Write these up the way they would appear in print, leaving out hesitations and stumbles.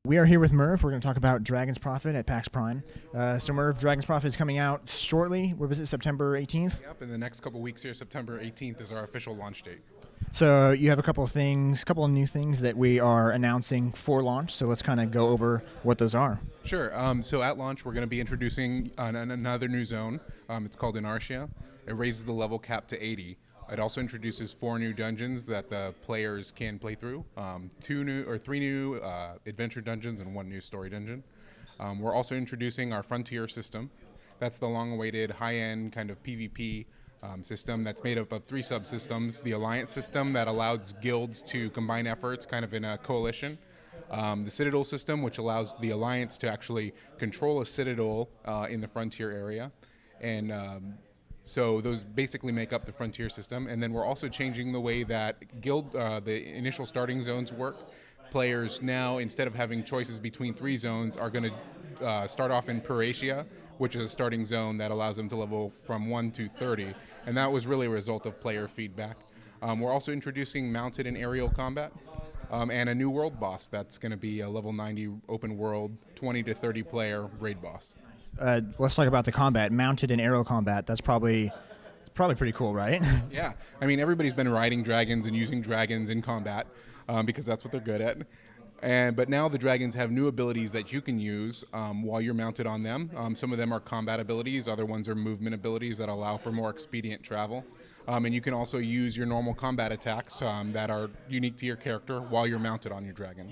We are here with Merv. We're going to talk about Dragon's Prophet at PAX Prime. So Merv, Dragon's Prophet is coming out shortly. What was it, September 18th? Yep, in the next couple weeks here, September 18th is our official launch date. So you have a couple of new things that we are announcing for launch. So let's kind of go over what those are. Sure. So at launch, we're going to be introducing another new zone. It's called Inertia. It raises the level cap to 80. It also introduces 4 new dungeons that the players can play through. 3 new adventure dungeons and 1 new story dungeon. We're also introducing our Frontier system. That's the long-awaited high-end kind of PvP system that's made up of 3 subsystems. The Alliance system that allows guilds to combine efforts kind of in a coalition. The Citadel system, which allows the Alliance to actually control a citadel in the Frontier area. And so those basically make up the Frontier system. And then we're also changing the way that the initial starting zones work. Players now, instead of having choices between 3 zones, are going to start off in Paratia, which is a starting zone that allows them to level from 1 to 30. And that was really a result of player feedback. We're also introducing mounted and aerial combat. And a new world boss that's going to be a level 90 open world, 20 to 30 player raid boss. Let's talk about the combat. Mounted and aerial combat. That's probably pretty cool, right? Yeah. I mean, everybody's been riding dragons and using dragons in combat because that's what they're good at. But now the dragons have new abilities that you can use while you're mounted on them. Some of them are combat abilities. Other ones are movement abilities that allow for more expedient travel. And you can also use your normal combat attacks that are unique to your character while you're mounted on your dragon.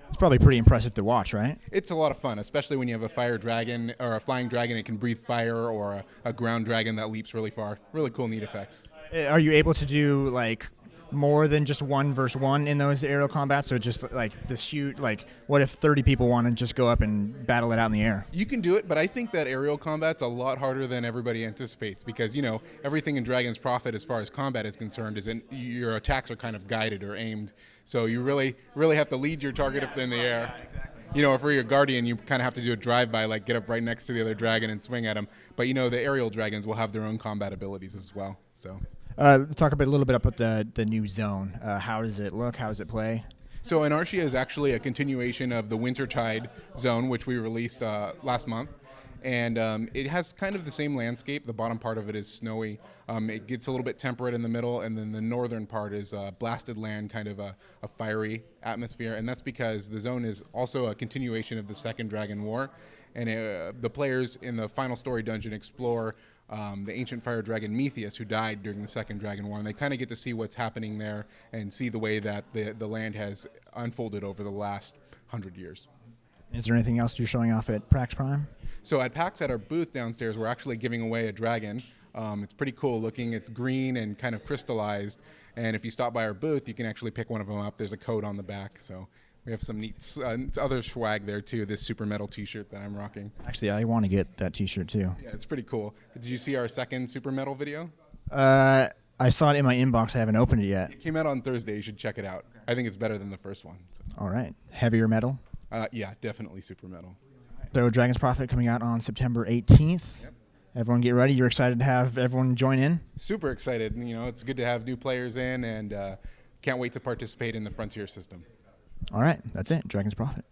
It's probably pretty impressive to watch, right? It's a lot of fun, especially when you have a fire dragon or a flying dragon that can breathe fire, or a ground dragon that leaps really far. Really cool, neat effects. Are you able to do like more than just 1 versus 1 in those aerial combats? So just like what if 30 people want to just go up and battle it out in the air? You can do it, but I think that aerial combat's a lot harder than everybody anticipates because, everything in Dragon's Prophet as far as combat is concerned is your attacks are kind of guided or aimed. So you really have to lead your target up in the air. Yeah, exactly. If you're a guardian, you kind of have to do a drive-by, like get up right next to the other dragon and swing at him. But, the aerial dragons will have their own combat abilities as well. So. Talk a little bit about the new zone. How does it look? How does it play? So Inertia is actually a continuation of the Wintertide zone, which we released last month. And it has kind of the same landscape. The bottom part of it is snowy. It gets a little bit temperate in the middle, and then the northern part is blasted land, kind of a fiery atmosphere. And that's because the zone is also a continuation of the Second Dragon War. And the players in the final story dungeon explore the ancient fire dragon Metheus, who died during the Second Dragon War. And they kind of get to see what's happening there and see the way that the land has unfolded over the last 100 years. Is there anything else you're showing off at PAX Prime? So at PAX, at our booth downstairs, we're actually giving away a dragon. It's pretty cool looking. It's green and kind of crystallized. And if you stop by our booth, you can actually pick one of them up. There's a code on the back. So we have some neat other swag there, too. This Super Metal t-shirt that I'm rocking. Actually, I want to get that t-shirt, too. Yeah, it's pretty cool. Did you see our second Super Metal video? I saw it in my inbox. I haven't opened it yet. It came out on Thursday. You should check it out. I think it's better than the first one. So. All right. Heavier metal? Yeah, definitely Super Metal. So Dragon's Prophet coming out on September 18th. Yep. Everyone get ready. You're excited to have everyone join in? Super excited. It's good to have new players in, and can't wait to participate in the Frontier system. All right. That's it. Dragon's Prophet.